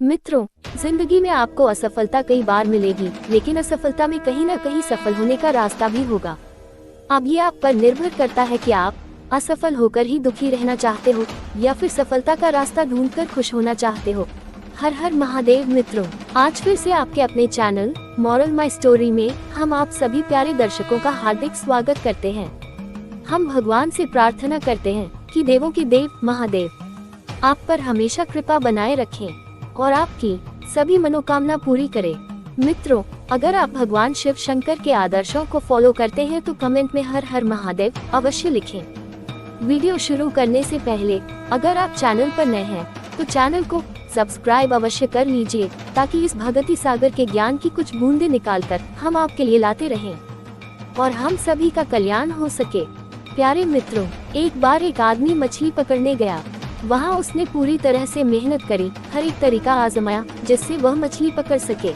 मित्रों, जिंदगी में आपको असफलता कई बार मिलेगी, लेकिन असफलता में कहीं न कहीं सफल होने का रास्ता भी होगा। अब ये आप पर निर्भर करता है कि आप असफल होकर ही दुखी रहना चाहते हो या फिर सफलता का रास्ता ढूंढकर खुश होना चाहते हो। हर हर महादेव। मित्रों, आज फिर से आपके अपने चैनल मॉरल माई स्टोरी में हम आप सभी प्यारे दर्शकों का हार्दिक स्वागत करते हैं। हम भगवान से प्रार्थना करते हैं कि देवों के देव महादेव आप पर हमेशा कृपा बनाए रखें और आपकी सभी मनोकामना पूरी करें। मित्रों, अगर आप भगवान शिव शंकर के आदर्शों को फॉलो करते हैं तो कमेंट में हर हर महादेव अवश्य लिखें। वीडियो शुरू करने से पहले अगर आप चैनल पर नए हैं तो चैनल को सब्सक्राइब अवश्य कर लीजिए, ताकि इस भगती सागर के ज्ञान की कुछ बूंदें निकालकर हम आपके लिए लाते रहें और हम सभी का कल्याण हो सके। प्यारे मित्रों, एक बार एक आदमी मछली पकड़ने गया। वहाँ उसने पूरी तरह से मेहनत करी, हर एक तरीका आजमाया जिससे वह मछली पकड़ सके,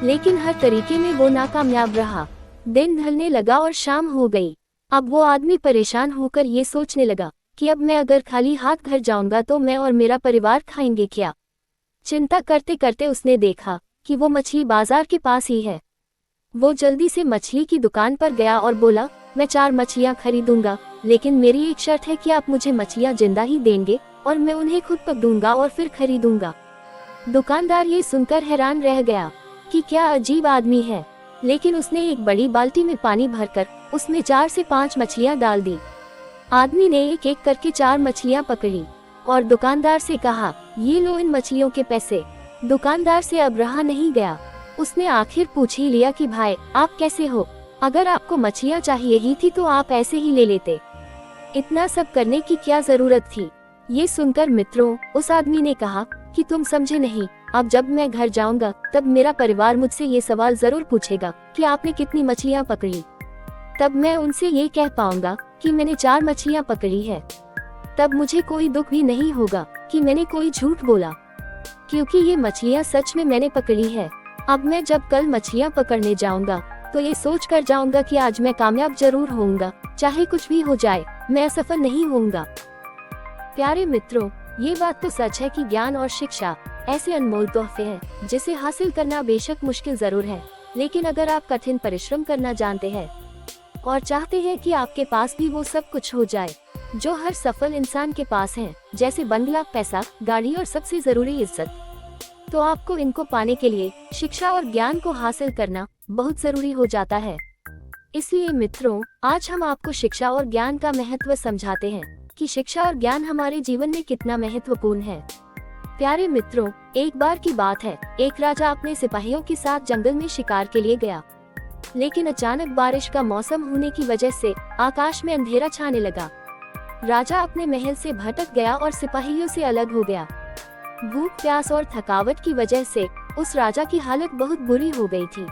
लेकिन हर तरीके में वो नाकामयाब रहा। दिन ढलने लगा और शाम हो गई। अब वो आदमी परेशान होकर ये सोचने लगा कि अब मैं अगर खाली हाथ घर जाऊंगा तो मैं और मेरा परिवार खाएंगे क्या। चिंता करते करते उसने देखा कि वो मछली बाजार के पास ही है। वो जल्दी से मछली की दुकान पर गया और बोला, मैं 4 मछलियाँ खरीदूंगा, लेकिन मेरी एक शर्त है कि आप मुझे मछलियाँ जिंदा ही देंगे और मैं उन्हें खुद पकड़ूंगा और फिर खरीदूंगा। दुकानदार ये सुनकर हैरान रह गया कि क्या अजीब आदमी है, लेकिन उसने एक बड़ी बाल्टी में पानी भरकर उसमें 4 से 5 मछलियाँ डाल दी। आदमी ने एक एक करके 4 मछलियाँ पकड़ी और दुकानदार से कहा, ये लो इन मछलियों के पैसे। दुकानदार से अब रहा नहीं गया। उसने आखिर पूछ ही लिया कि भाई आप कैसे हो, अगर आपको मछलियाँ चाहिए ही थी तो आप ऐसे ही ले लेते, इतना सब करने की क्या जरूरत थी। ये सुनकर मित्रों, उस आदमी ने कहा कि तुम समझे नहीं, अब जब मैं घर जाऊंगा तब मेरा परिवार मुझसे ये सवाल जरूर पूछेगा कि आपने कितनी मछलियाँ पकड़ी। तब मैं उनसे ये कह पाऊंगा कि मैंने 4 मछलियाँ पकड़ी है। तब मुझे कोई दुख भी नहीं होगा कि मैंने कोई झूठ बोला, क्योंकि ये मछलियाँ सच में मैंने पकड़ी है। अब मैं जब कल मछलियाँ पकड़ने जाऊंगा तो ये सोच कर जाऊंगा कि आज मैं कामयाब जरूर होऊंगा, चाहे कुछ भी हो जाए, मैं असफल नहीं होऊंगा। प्यारे मित्रों, ये बात तो सच है कि ज्ञान और शिक्षा ऐसे अनमोल तोहफे हैं जिसे हासिल करना बेशक मुश्किल जरूर है, लेकिन अगर आप कठिन परिश्रम करना जानते हैं और चाहते हैं कि आपके पास भी वो सब कुछ हो जाए जो हर सफल इंसान के पास है, जैसे बंगला, पैसा, गाड़ी और सबसे जरूरी इज्जत, तो आपको इनको पाने के लिए शिक्षा और ज्ञान को हासिल करना बहुत जरूरी हो जाता है। इसलिए मित्रों, आज हम आपको शिक्षा और ज्ञान का महत्व समझाते हैं कि शिक्षा और ज्ञान हमारे जीवन में कितना महत्वपूर्ण है। प्यारे मित्रों, एक बार की बात है, एक राजा अपने सिपाहियों के साथ जंगल में शिकार के लिए गया, लेकिन अचानक बारिश का मौसम होने की वजह से आकाश में अंधेरा छाने लगा। राजा अपने महल से भटक गया और सिपाहियों से अलग हो गया। भूख, प्यास और थकावट की वजह से उस राजा की हालत बहुत बुरी हो गई थी।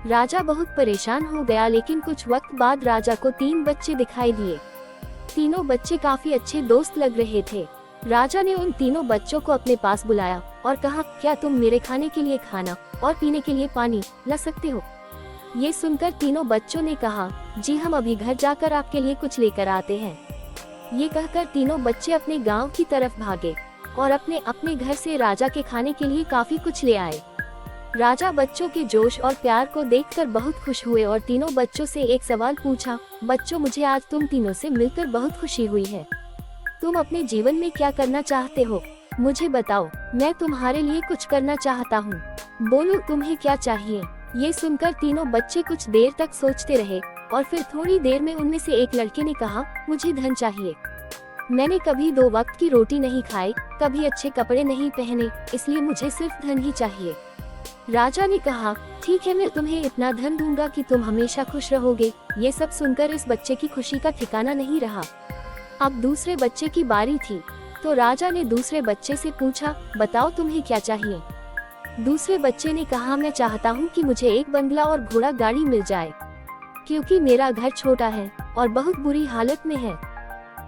राजा बहुत परेशान हो गया, लेकिन कुछ वक्त बाद राजा को 3 बच्चे दिखाई दिए। तीनों बच्चे काफी अच्छे दोस्त लग रहे थे। राजा ने उन तीनों बच्चों को अपने पास बुलाया और कहा, क्या तुम मेरे खाने के लिए खाना और पीने के लिए पानी ला सकते हो। ये सुनकर तीनों बच्चों ने कहा, जी हम अभी घर जाकर आपके लिए कुछ लेकर आते हैं। ये कहकर तीनों बच्चे अपने गांव की तरफ भागे और अपने अपने घर से राजा के खाने के लिए काफी कुछ ले आए। राजा बच्चों के जोश और प्यार को देखकर बहुत खुश हुए और तीनों बच्चों से एक सवाल पूछा, बच्चों मुझे आज तुम तीनों से मिलकर बहुत खुशी हुई है। तुम अपने जीवन में क्या करना चाहते हो, मुझे बताओ, मैं तुम्हारे लिए कुछ करना चाहता हूँ। बोलो तुम्हें क्या चाहिए। ये सुनकर तीनों बच्चे कुछ देर तक सोचते रहे और फिर थोड़ी देर में उनमें से एक लड़के ने कहा, मुझे धन चाहिए। मैंने कभी 2 वक्त की रोटी नहीं खाई, कभी अच्छे कपड़े नहीं पहने, इसलिए मुझे सिर्फ धन ही चाहिए। राजा ने कहा, ठीक है, मैं तुम्हें इतना धन दूंगा कि तुम हमेशा खुश रहोगे। ये सब सुनकर इस बच्चे की खुशी का ठिकाना नहीं रहा। अब दूसरे बच्चे की बारी थी, तो राजा ने दूसरे बच्चे से पूछा, बताओ तुम्हें क्या चाहिए। दूसरे बच्चे ने कहा, मैं चाहता हूँ कि मुझे एक बंगला और घोड़ा गाड़ी मिल जाए, क्योंकि मेरा घर छोटा है और बहुत बुरी हालत में है।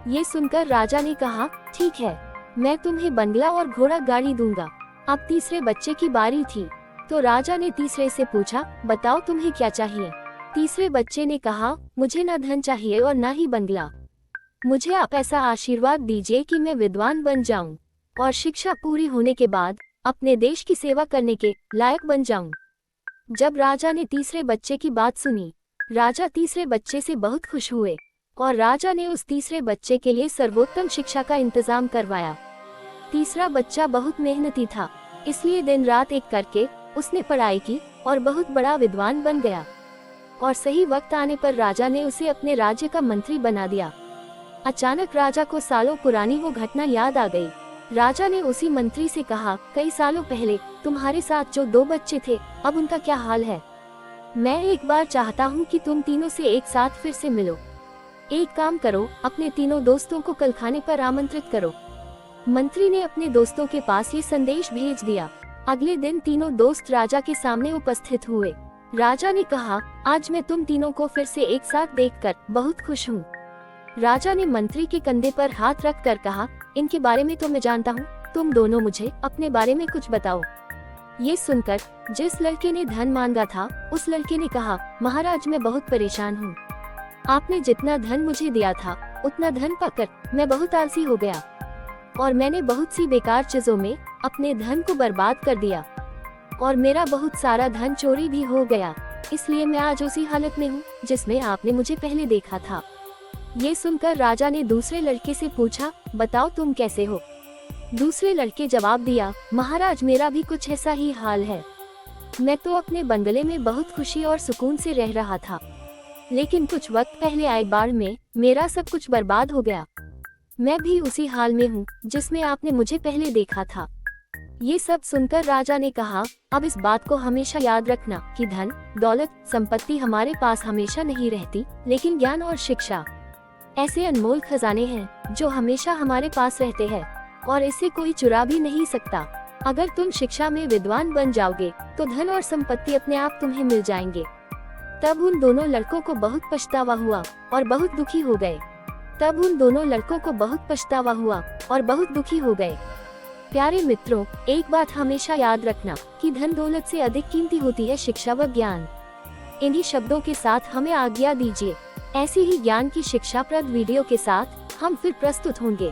ये सुनकर राजा ने कहा, ठीक है, मैं तुम्हें बंगला और घोड़ा गाड़ी दूंगा। अब तीसरे बच्चे की बारी थी, तो राजा ने तीसरे से पूछा, बताओ तुम्हें क्या चाहिए। तीसरे बच्चे ने कहा, मुझे ना धन चाहिए और ना ही बंगला, मुझे आप ऐसा आशीर्वाद दीजिए कि मैं विद्वान बन जाऊं और शिक्षा पूरी होने के बाद अपने देश की सेवा करने के लायक बन जाऊं। जब राजा ने तीसरे बच्चे की बात सुनी, राजा तीसरे बच्चे से बहुत खुश हुए और राजा ने उस तीसरे बच्चे के लिए सर्वोत्तम शिक्षा का इंतजाम करवाया। तीसरा बच्चा बहुत मेहनती था, इसलिए दिन रात एक करके उसने पढ़ाई की और बहुत बड़ा विद्वान बन गया। और सही वक्त आने पर राजा ने उसे अपने राज्य का मंत्री बना दिया। अचानक राजा को सालों पुरानी वो घटना याद आ गई। राजा ने उसी मंत्री से कहा, कई सालों पहले तुम्हारे साथ जो 2 बच्चे थे, अब उनका क्या हाल है? मैं एक बार चाहता हूँ कि तुम तीनों से एक साथ फिर से मिलो। एक काम करो, अपने तीनों दोस्तों को कल खाने पर आमंत्रित करो। मंत्री ने अपने दोस्तों के पास ये संदेश भेज दिया। अगले दिन तीनों दोस्त राजा के सामने उपस्थित हुए। राजा ने कहा, आज मैं तुम तीनों को फिर से एक साथ देखकर बहुत खुश हूँ। राजा ने मंत्री के कंधे पर हाथ रख कर कहा, इनके बारे में तो मैं जानता हूँ, तुम दोनों मुझे अपने बारे में कुछ बताओ। ये सुनकर जिस लड़के ने धन मांगा था, उस लड़के ने कहा, महाराज मैं बहुत परेशान हूँ। आपने जितना धन मुझे दिया था, उतना धन पाकर मैं बहुत आलसी हो गया और मैंने बहुत सी बेकार चीजों में अपने धन को बर्बाद कर दिया और मेरा बहुत सारा धन चोरी भी हो गया। इसलिए मैं आज उसी हालत में हूँ जिसमें आपने मुझे पहले देखा था। ये सुनकर राजा ने दूसरे लड़के से पूछा, बताओ तुम कैसे हो? दूसरे लड़के जवाब दिया, महाराज मेरा भी कुछ ऐसा ही हाल है। मैं तो अपने बंगले में बहुत खुशी और सुकून से रह रहा था, लेकिन कुछ वक्त पहले आए बाढ़ में मेरा सब कुछ बर्बाद हो गया। मैं भी उसी हाल में हूँ जिसमें आपने मुझे पहले देखा था। ये सब सुनकर राजा ने कहा, अब इस बात को हमेशा याद रखना कि धन, दौलत, संपत्ति हमारे पास हमेशा नहीं रहती, लेकिन ज्ञान और शिक्षा ऐसे अनमोल खजाने हैं जो हमेशा हमारे पास रहते हैं और इसे कोई चुरा भी नहीं सकता। अगर तुम शिक्षा में विद्वान बन जाओगे तो धन और संपत्ति अपने आप तुम्हें मिल जाएंगे। तब उन दोनों लड़कों को बहुत पछतावा हुआ और बहुत दुखी हो गए। प्यारे मित्रों, एक बात हमेशा याद रखना कि धन दौलत से अधिक कीमती होती है शिक्षा व ज्ञान। इन्हीं शब्दों के साथ हमें आज्ञा दीजिए। ऐसी ही ज्ञान की शिक्षाप्रद वीडियो के साथ हम फिर प्रस्तुत होंगे।